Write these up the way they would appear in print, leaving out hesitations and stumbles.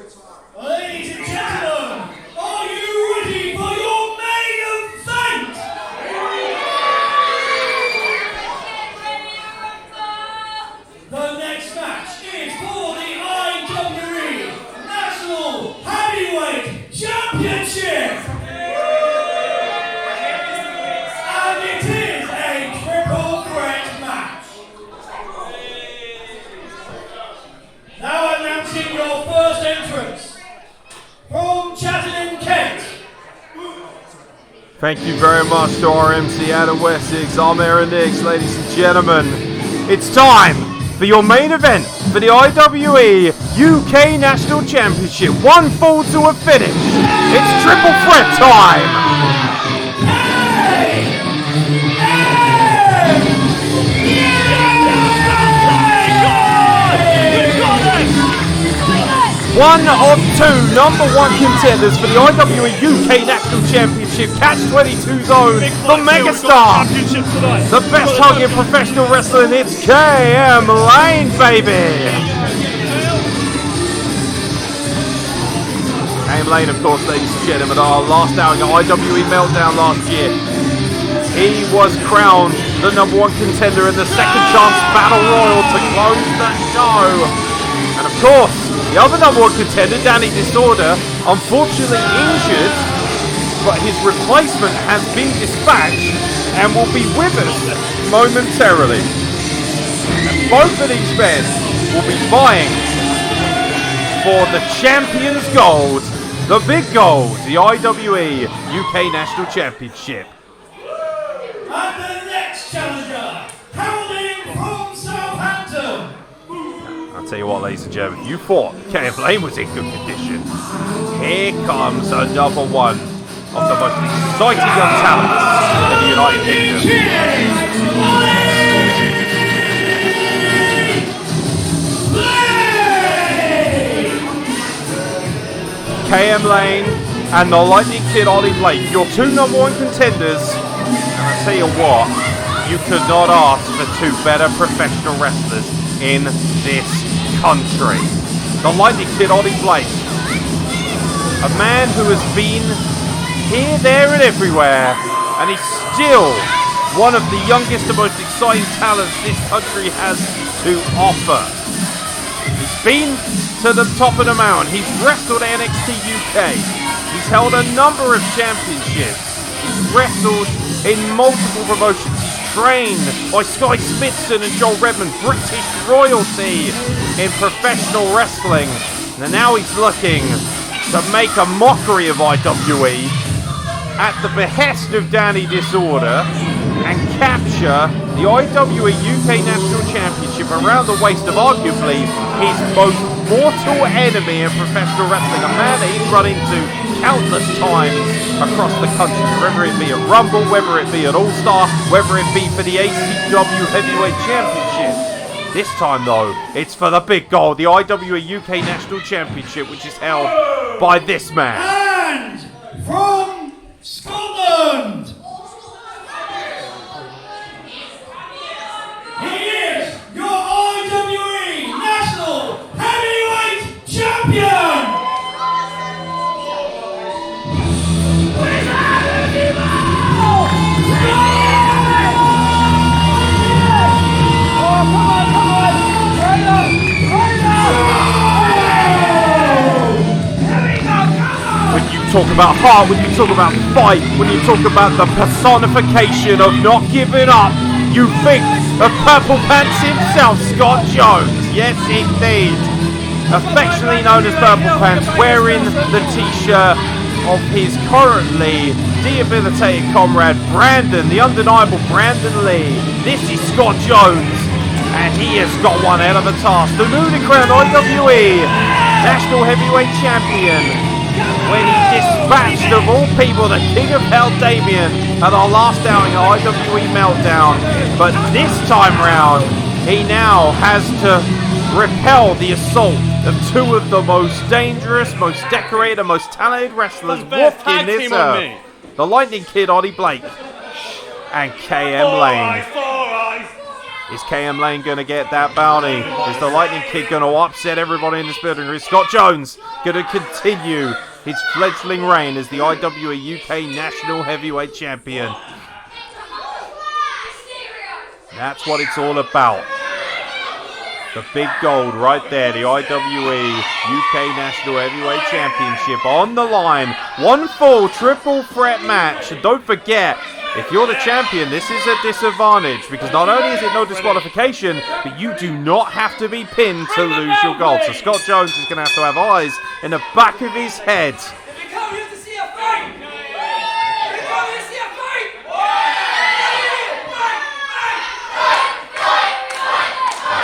Ladies and gentlemen, are you ready for your main event? The next match is for the IWE National Heavyweight Championship. And it is a triple threat match. Now announcing your first entrance. From Chatterton, Kent. Thank you very much to our MC out of Wessex. I'm Aeron Nix, ladies and gentlemen. It's time for your main event for the IWE UK National Championship. One fall to a finish. It's triple threat time. One of two #1 contenders for the IWE UK National Championship Catch-22 zone, the megastar, the best hug in professional wrestling. It's KM Lane, baby. KM Lane, of course, ladies and gentlemen, our last outing at IWE Meltdown last year. He was crowned the #1 contender in the Second Chance Battle Royal to close the show. And of course, the other #1 contender, Danny Disorder, unfortunately injured, but his replacement has been dispatched and will be with us momentarily. And both of these men will be vying for the Champions Gold, the big gold, the IWE UK National Championship. And the next challenger, hailing from Southampton. I'll tell you what, ladies and gentlemen, if you thought KM Lane was in good condition, here comes another one of the most exciting young talents in the United Kingdom. KM Lane and the Lightning Kid Oli Blake, your two #1 contenders. And I tell you what, you could not ask for two better professional wrestlers in this country. The Lightning Kid Oli Blake, a man who has been here, there and everywhere, and he's still one of the youngest and most exciting talents this country has to offer. He's been to the top of the mountain. He's wrestled NXT UK. He's held a number of championships. He's wrestled in multiple promotions. He's trained by Sky Smithson and Joel Redmond, British royalty in professional wrestling. And now he's looking to make a mockery of IWE at the behest of Danny Disorder and capture the IWE UK National Championship around the waist of arguably his most mortal enemy in professional wrestling, a man that he's run into countless times across the country, whether it be at Rumble, whether it be at All-Star, whether it be for the ACW Heavyweight Championship. This time though, it's for the big goal, the IWE UK National Championship, which is held by this man. And from Scotland, he is your IWE National Heavyweight Champion. When you talk about heart, when you talk about fight, when you talk about the personification of not giving up, you think of Purple Pants himself, Scott Jones. Yes, indeed. Affectionately known as Purple Pants, wearing the t-shirt of his currently debilitated comrade, Brandon, the undeniable Brandon Lee. This is Scott Jones, and he has got one hell of a task. The newly crowned IWE National Heavyweight Champion, when he dispatched, of all people, the King of Hell, Damien, at our last outing at IWE Meltdown. But this time round, he now has to repel the assault of two of the most dangerous, most decorated, and most talented wrestlers walking this earth. The Lightning Kid Oli Blake and KM Lane. Is KM Lane going to get that bounty? Is the Lightning Kid going to upset everybody in this building? Or is Scott Jones going to continue his fledgling reign as the IWE UK National Heavyweight Champion? That's what it's all about. The big gold right there, the IWE UK National Heavyweight Championship on the line. One full triple threat match. And don't forget, if you're the champion, this is a disadvantage because not only is it no disqualification, but you do not have to be pinned to lose your gold. So Scott Jones is going to have eyes in the back of his head.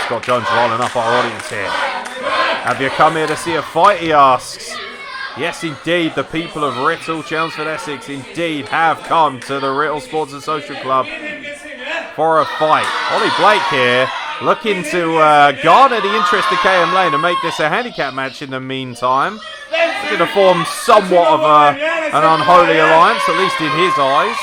Scott Jones rolling up our audience here. Have you come here to see a fight, he asks. Yes, indeed, the people of Wrestle, Chelmsford, Essex, indeed have come to the Wrestle Sports and Social Club for a fight. Oli Blake here, looking to garner the interest of KM Lane and make this a handicap match in the meantime. Looking to form somewhat of an unholy alliance, at least in his eyes.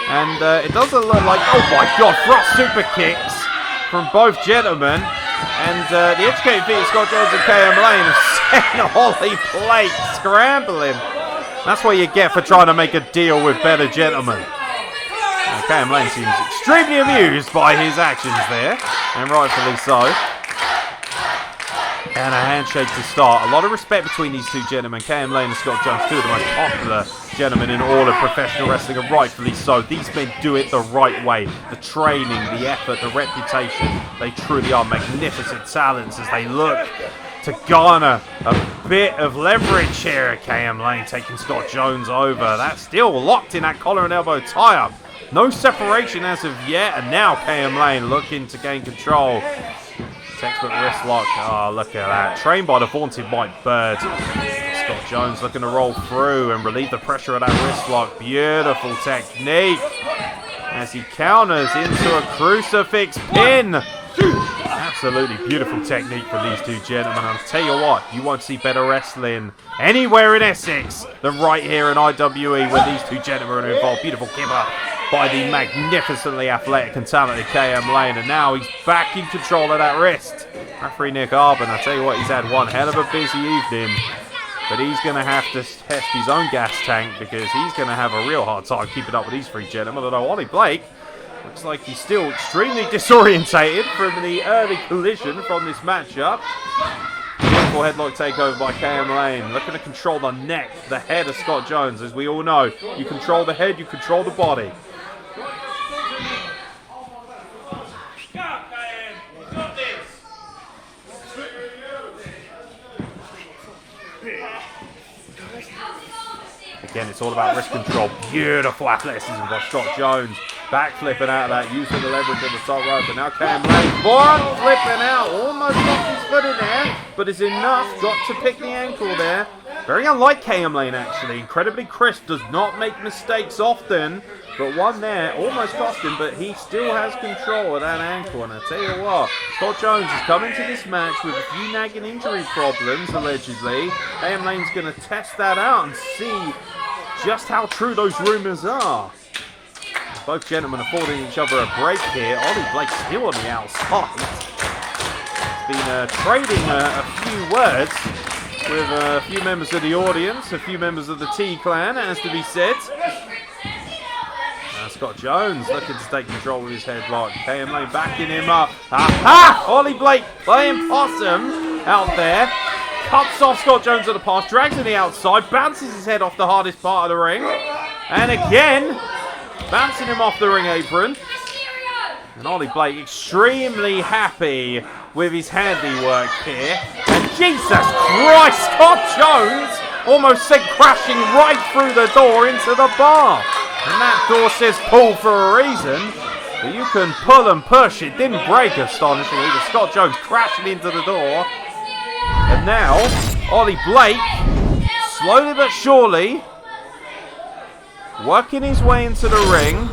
And it doesn't look like, oh my god, thrust super kicks from both gentlemen, and the educated feet of Scott Jones and KM Lane have sent Oli Blake scrambling. That's what you get for trying to make a deal with better gentlemen. KM Lane seems extremely amused by his actions there, and rightfully so. And a handshake to start. A lot of respect between these two gentlemen. KM Lane and Scott Jones, two of the most popular gentlemen in all of professional wrestling, and rightfully so. These men do it the right way. The training, the effort, the reputation. They truly are magnificent talents as they look to garner a bit of leverage here. KM Lane taking Scott Jones over. That's still locked in that collar and elbow tie-up. No separation as of yet, and now KM Lane looking to gain control. Textbook wrist lock. Oh, look at that. Trained by the vaunted Mike Bird. Scott Jones looking to roll through and relieve the pressure of that wrist lock. Beautiful technique as he counters into a crucifix pin. Absolutely beautiful technique for these two gentlemen. I'll tell you what, you won't see better wrestling anywhere in Essex than right here in IWE where these two gentlemen are involved. Beautiful kipper by the magnificently athletic and talented KM Lane, and now he's back in control of that wrist. Referee Nick Arbon, I tell you what, he's had one hell of a busy evening, but he's going to have to test his own gas tank because he's going to have a real hard time keeping up with these three gentlemen. Although Oli Blake looks like he's still extremely disorientated from the early collision from this matchup. Beautiful headlock takeover by KM Lane, looking to control the neck, the head of Scott Jones. As we all know, you control the head, you control the body. Again, it's all about wrist control. Beautiful athleticism by Scott Jones. Back flipping out of that, using the leverage on the top rope. But now KM Lane, front flipping out. Almost got his foot in there, but it's enough. Got to pick the ankle there. Very unlike KM Lane, actually. Incredibly crisp, does not make mistakes often. But one there almost cost him, but he still has control of that ankle. And I tell you what, Scott Jones is coming to this match with a few nagging injury problems, allegedly. KM Lane's going to test that out and see just how true those rumours are. Both gentlemen affording each other a break here. Oli Blake still on the outside. He's been trading a few words with a few members of the audience, a few members of the T-Clan, as to be said. Scott Jones looking to take control with his headlock. KM Lane backing him up. Aha! Oli Blake playing possum out there. Cuts off Scott Jones at the pass, drags to the outside, bounces his head off the hardest part of the ring. And again, bouncing him off the ring apron. And Oli Blake extremely happy with his handiwork here. And Jesus Christ, Scott Jones almost sent crashing right through the door into the bar. And that door says pull for a reason, but you can pull and push. It didn't break, astonishingly, but Scott Jones crashing into the door. And now, Oli Blake, slowly but surely, working his way into the ring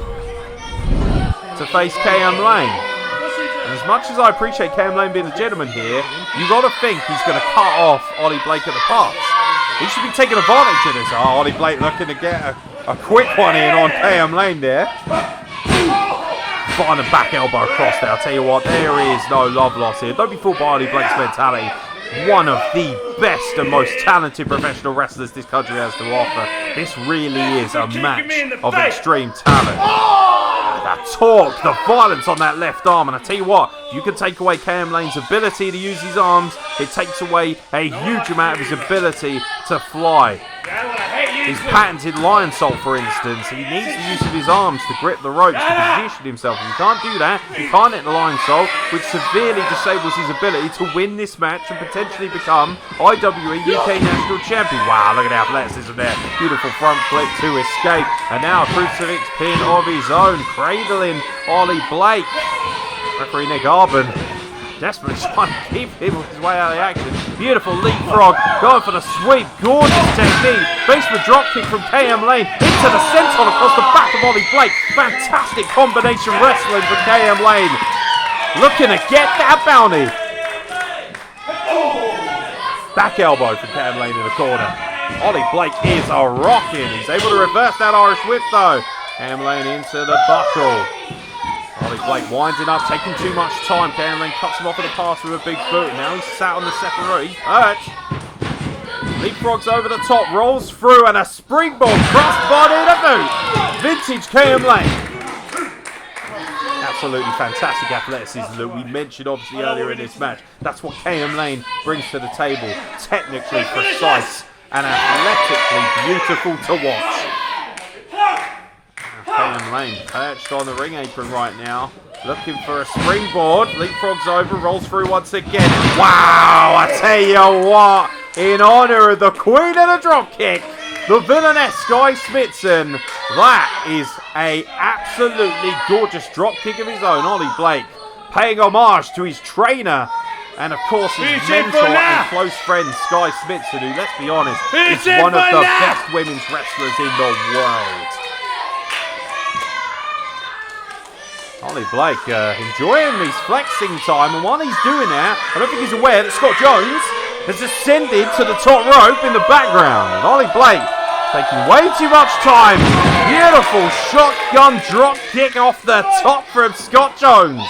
to face KM Lane. And as much as I appreciate KM Lane being a gentleman here, you got to think he's going to cut off Oli Blake at the pass. He should be taking advantage of this. Oh, Oli Blake looking to get a quick one in on KM Lane there. Violent back elbow across there. I'll tell you what, there is no love lost here. Don't be fooled by Oli Blake's mentality. One of the best and most talented professional wrestlers this country has to offer. This really is a match of extreme talent. That torque, the violence on that left arm, and I tell you what, you can take away KM Lane's ability to use his arms, it takes away a huge amount of his ability to fly. His patented lion salt, for instance, he needs the use of his arms to grip the ropes to position himself. If you can't do that, you can't hit the lion salt, which severely disables his ability to win this match and potentially become IWE UK National Champion. Wow, look at the athleticism there. Beautiful front flip to escape. And now a crucifix pin of his own, cradling Oli Blake. Referee Nick Arbon desperately trying to keep him his way out of the action. Beautiful leapfrog, going for the sweep. Gorgeous technique. Basement dropkick from KM Lane into the senton across the back of Oli Blake. Fantastic combination wrestling from KM Lane. Looking to get that bounty. Back elbow from KM Lane in the corner. Oli Blake is a rockin'. He's able to reverse that Irish whip though. KM Lane into the buckle. Oli Blake winding up, taking too much time. KM Lane cuts him off at the pass with a big boot. Now he's sat on the second row. He's hurt. Leapfrogs over the top, rolls through, and a springboard crossbody to boot. Vintage KM Lane. Absolutely fantastic athleticism that we mentioned obviously earlier in this match. That's what KM Lane brings to the table. Technically precise and athletically beautiful to watch. KM Lane perched on the ring apron right now, looking for a springboard. Leapfrogs over, rolls through once again. Wow, I tell you what, in honor of the queen of the dropkick, the villainess Sky Smithson, that is a absolutely gorgeous dropkick of his own. Oli Blake paying homage to his trainer and of course his mentor and close friend Sky Smithson, who, let's be honest, is one of the best women's wrestlers in the world. Oli Blake enjoying his flexing time, and while he's doing that, I don't think he's aware that Scott Jones has ascended to the top rope in the background. Oli Blake taking way too much time. Beautiful shotgun drop kick off the top from Scott Jones.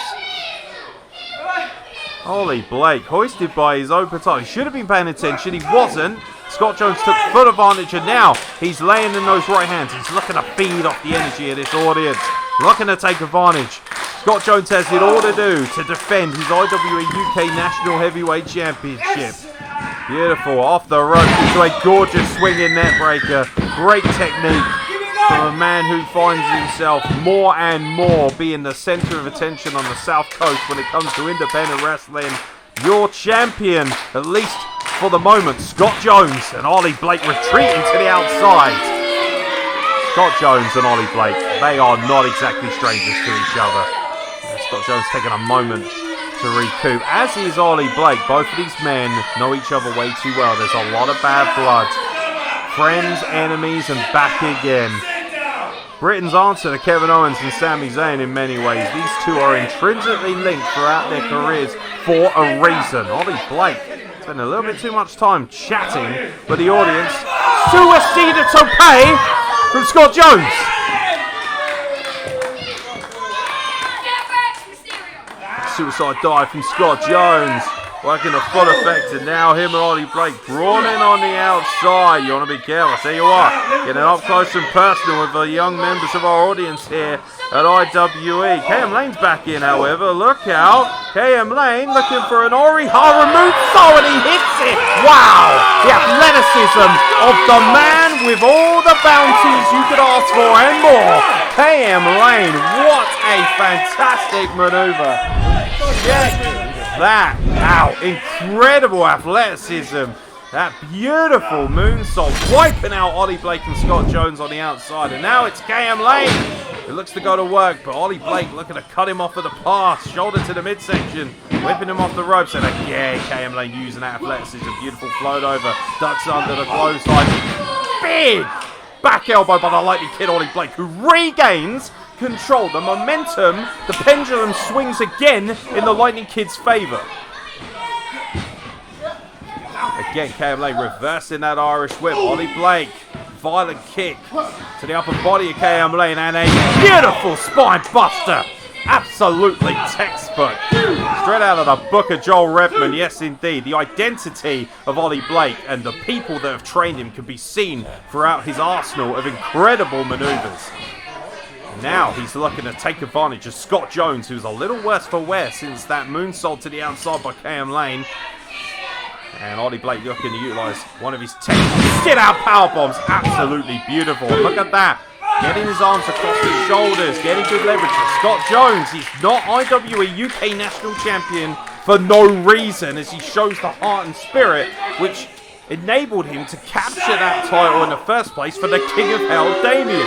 Oli Blake hoisted by his own petard. He should have been paying attention, he wasn't. Scott Jones took full advantage, and now he's laying in those right hands. He's looking to feed off the energy of this audience. Looking to take advantage. Scott Jones has it all to do to defend his IWE UK National Heavyweight Championship. Beautiful, off the rope into a gorgeous swinging net breaker. Great technique from a man who finds himself more and more being the centre of attention on the South Coast when it comes to independent wrestling. Your champion, at least for the moment, Scott Jones, and Oli Blake retreating to the outside. Scott Jones and Oli Blake, they are not exactly strangers to each other. Scott Jones taking a moment to recoup, as is Oli Blake. Both of these men know each other way too well. There's a lot of bad blood. Friends, enemies, and back again. Britain's answer to Kevin Owens and Sami Zayn in many ways. These two are intrinsically linked throughout their careers for a reason. Oli Blake spent a little bit too much time chatting with the audience. Suicide Tope from Scott Jones. Suicide dive from Scott Jones. Working to full effect, and now him and Oli Blake brawling on the outside. You want to be careful, I tell you what. Getting up close and personal with the young members of our audience here at IWE. KM Lane's back in, however. Look out. KM Lane looking for an Orihara moonsault, and he hits it. Wow. The athleticism of the man with all the bounties you could ask for and more. KM Lane, what a fantastic maneuver. Check that out. Incredible athleticism. That beautiful moonsault wiping out Oli Blake and Scott Jones on the outside. And now it's KM Lane. It looks to go to work, but Oli Blake looking to cut him off at the pass. Shoulder to the midsection, whipping him off the ropes. And again, KM Lane using that athleticism. Beautiful float over. Ducks under the clothesline. Big back elbow by the Lightning Kid Oli Blake, who regains control. The momentum, the pendulum swings again in the Lightning Kid's favour. Again, KM Lane reversing that Irish whip. Oli Blake, violent kick to the upper body of KM Lane, and a beautiful spine buster Absolutely textbook. Straight out of the book of Joel Redman, yes indeed. The identity of Oli Blake and the people that have trained him can be seen throughout his arsenal of incredible maneuvers. Now he's looking to take advantage of Scott Jones, who's a little worse for wear since that moonsault to the outside by KM Lane. And Oli Blake looking to utilise one of his get out power bombs. Absolutely beautiful. Look at that. Getting his arms across his shoulders, getting good leverage. Scott Jones, he's not IWE UK National Champion for no reason, as he shows the heart and spirit which enabled him to capture that title in the first place for the King of Hell, Damien.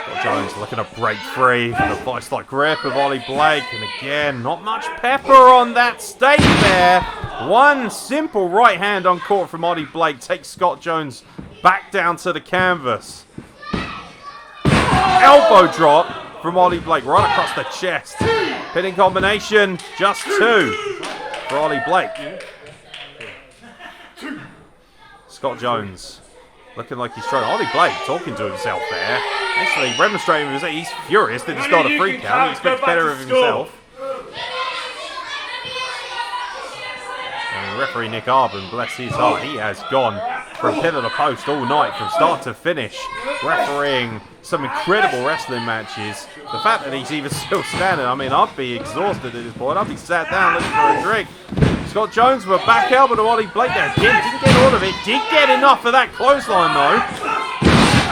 Scott Jones looking to break free from the vice-like grip of Oli Blake. And again, not much pepper on that stake there. One simple right hand on court from Oli Blake takes Scott Jones back down to the canvas. Elbow drop from Oli Blake right across the chest. Pinning combination, just two for Oli Blake. Scott Jones looking like he's trying. Oli Blake talking to himself there. Actually remonstrating with himself. He's furious that he's got a free count. He expects better of himself. And referee Nick Arbon, bless his heart, he has gone from pillar to post all night from start to finish, refereeing some incredible wrestling matches. The fact that he's even still standing, I mean, I'd be exhausted at this point. I'd be sat down looking for a drink. Scott Jones with a back elbow to Oli Blake there. Again, didn't get all of it. Did get enough of that clothesline though.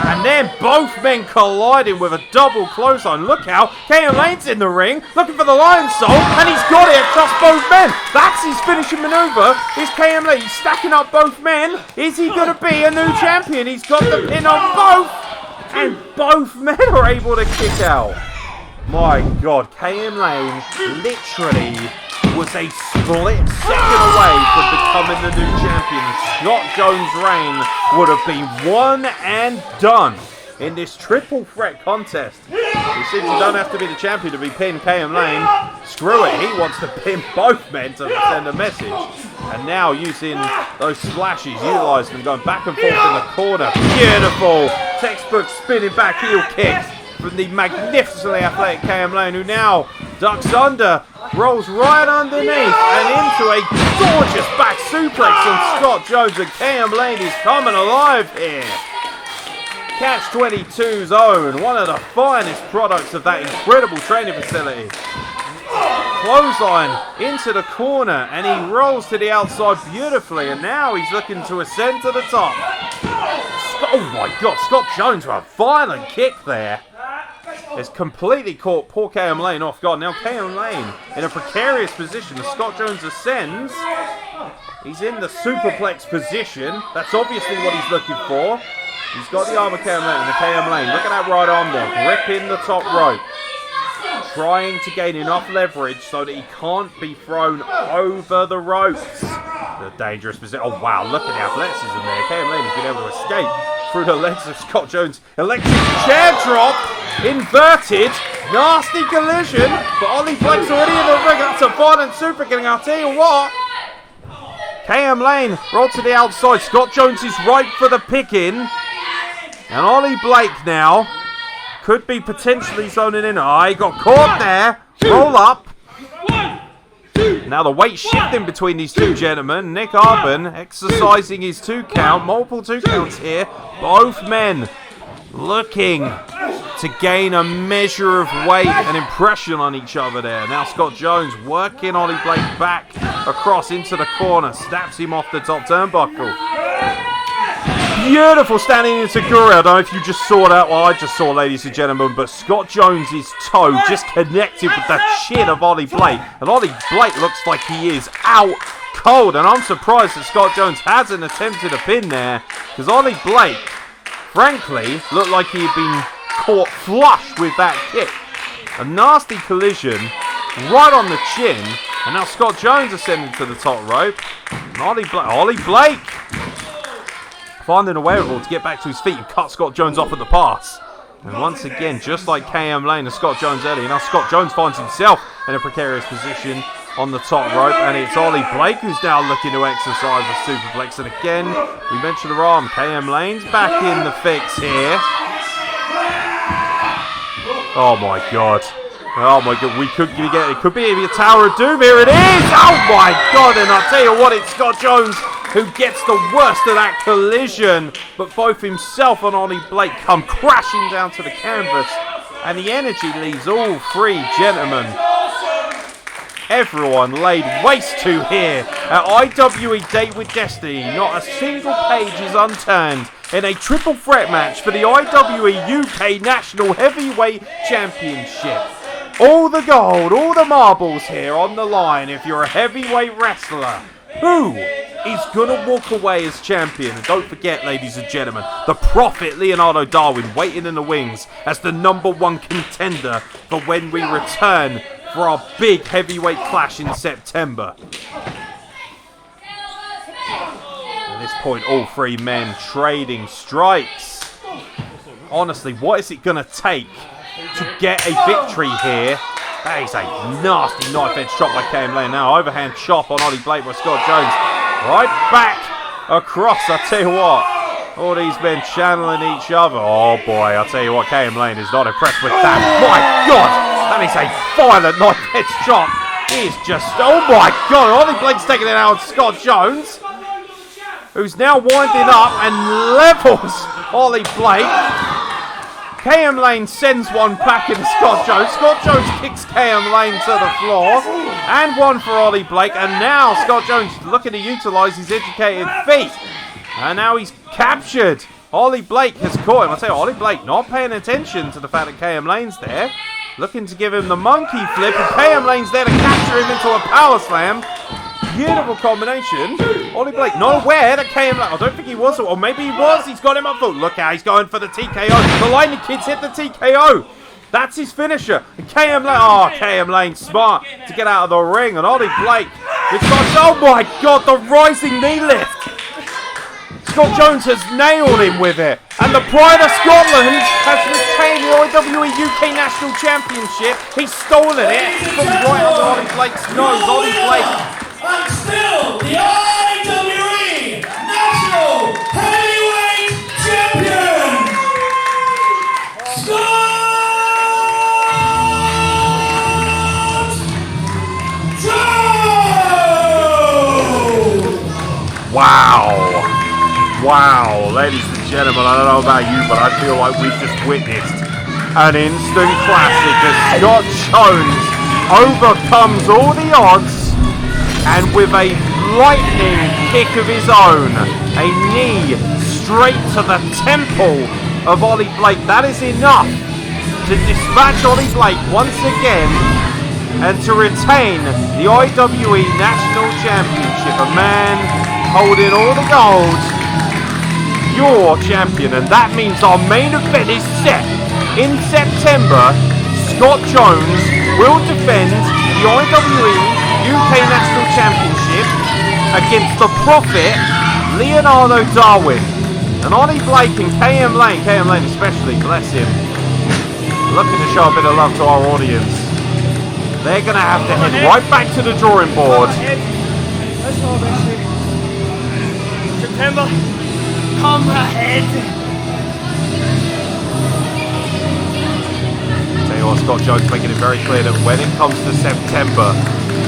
And then both men colliding with a double clothesline. Look out, KM Lane's in the ring, looking for the Lion Soul, and he's got it across both men. That's his finishing maneuver. Is KM Lane, he's stacking up both men. Is he going to be a new champion? He's got the pin on both, and both men are able to kick out. My God, KM Lane literally was a split second away from becoming the new champion. Scott Jones' reign would have been one and done in this triple threat contest. He seems you don't have to be the champion to be pinned KM Lane. Screw it, he wants to pin both men to send a message. And now using those splashes, utilising them, going back and forth in the corner. Beautiful textbook spinning back heel kicks from the magnificently athletic KM Lane, who now ducks under, rolls right underneath and into a gorgeous back suplex on Scott Jones, and KM Lane is coming alive here. Catch 22's own, one of the finest products of that incredible training facility. Clothesline into the corner, and he rolls to the outside beautifully, and now he's looking to ascend to the top. Oh my God, Scott Jones with a violent kick there. Has completely caught poor KM Lane off guard. Now KM Lane in a precarious position as Scott Jones ascends. He's in the superplex position. That's obviously what he's looking for. He's got the arm of KM Lane and the KM Lane. Look at that right arm there, gripping the top rope. Trying to gain enough leverage so that he can't be thrown over the ropes. The dangerous position. Oh wow, look at the athleticism there. KM Lane has been able to escape through the legs of Scott Jones. Electric chair drop. Inverted, nasty collision, but Oli Blake's already in the ring. That's a violent super killing. I'll tell you what. KM Lane rolled to the outside. Scott Jones is right for the picking, and Oli Blake now could be potentially zoning in. Oh, he got caught there. Roll up. Now the weight shifting between these two gentlemen. Nick Arbon exercising his 2 count, multiple 2 counts here. Both men looking to gain a measure of weight and impression on each other there. Now Scott Jones working Oli Blake back across into the corner. Snaps him off the top turnbuckle. Beautiful standing Enziguri. I don't know if you just saw that. Well, I just saw, ladies and gentlemen. But Scott Jones' toe just connected with the chin of Oli Blake. And Oli Blake looks like he is out cold. And I'm surprised that Scott Jones hasn't attempted a pin there. Because Oli Blake, frankly, looked like he had been caught flush with that kick. A nasty collision right on the chin. And now Scott Jones ascending to the top rope. And Oli Blake finding a way to get back to his feet and cut Scott Jones off at the pass. And once again, just like KM Lane and Scott Jones earlier, now Scott Jones finds himself in a precarious position. on the top rope, and it's Oli Blake who's now looking to exercise a superplex. And again, we mentioned the arm. KM Lane's back in the fix here. Oh my god. Oh my god, we could get it. Could be a Tower of Doom. Here it is. Oh my god, and I'll tell you what, it's Scott Jones who gets the worst of that collision. But both himself and Oli Blake come crashing down to the canvas. And the energy leaves all three gentlemen. Everyone laid waste to here at IWE Date with Destiny. Not a single page is unturned in a triple threat match for the IWE UK National Heavyweight Championship. All the gold, all the marbles here on the line if you're a heavyweight wrestler. Who is going to walk away as champion? And don't forget, ladies and gentlemen, the Prophet Leonardo Darwin waiting in the wings as the #1 contender for when we return for our big heavyweight clash in September. At this point, all three men trading strikes. Honestly, what is it going to take to get a victory here? That is a nasty knife-edge shot by KM Lane. Now, overhand chop on Oli Blake by Scott Jones. Right back across, I tell you what. All these men channeling each other. Oh boy, I'll tell you what, KM Lane is not impressed with that. My God, that is a violent knife-edge chop. He is just, oh my God, Oli Blake's taking it out on Scott Jones, who's now winding up and levels Oli Blake. KM Lane sends one back into Scott Jones. Scott Jones kicks KM Lane to the floor. And one for Oli Blake. And now Scott Jones looking to utilise his educated feet. And now he's captured. Oli Blake has caught him. I'll tell you, Oli Blake not paying attention to the fact that KM Lane's there. Looking to give him the monkey flip. And KM Lane's there to capture him into a power slam. Beautiful combination. Oli Blake not aware that KM Lane, I don't think he was, or maybe he was. He's got him up foot. Look out, he's going for the TKO. The Lightning Kid's hit the TKO. That's his finisher. And KM Lane, oh, KM Lane smart to get out of the ring. And Oli Blake, it's like, oh my God, the rising knee lift. Scott Jones has nailed him with it. And the pride of Scotland has retained the IWE UK National Championship. He's stolen it from right under Oli Blake's nose. Oli Blake. And still the IWE National Heavyweight Champion, Scott Jones! Wow, ladies and gentlemen, I don't know about you, but I feel like we've just witnessed an instant classic as Scott Jones overcomes all the odds. And with a lightning kick of his own, a knee straight to the temple of Oli Blake. That is enough to dispatch Oli Blake once again and to retain the IWE National Championship. A man holding all the gold, your champion. And that means our main event is set in September. Scott Jones will defend the IWE UK National Championship against the Prophet Leonardo Darwin. And Oli Blake and KM Lane especially, bless him, looking to show a bit of love to our audience. They're going to have to head right back to the drawing board. September, come ahead. Tell you what, Scott Jones making it very clear that when it comes to September,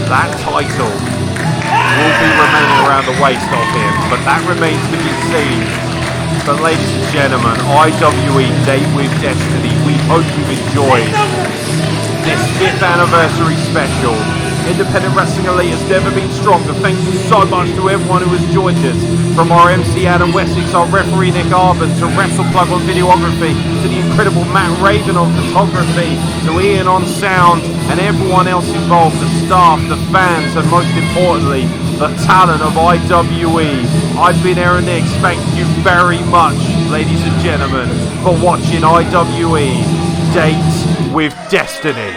that title will be remaining around the waist of him, but that remains to be seen. But ladies and gentlemen, IWE Date with Destiny, we hope you've enjoyed this 5th anniversary special. Independent Wrestling Elite has never been stronger. Thank you so much to everyone who has joined us. From our MC Adam Wessex, our referee Nick Arbon, to Wrestle Plug on videography, to the incredible Matt Raven on photography, to Ian on sound, and everyone else involved, the staff, the fans, and most importantly, the talent of IWE. I've been Aeron Nix. Thank you very much, ladies and gentlemen, for watching IWE Date with Destiny.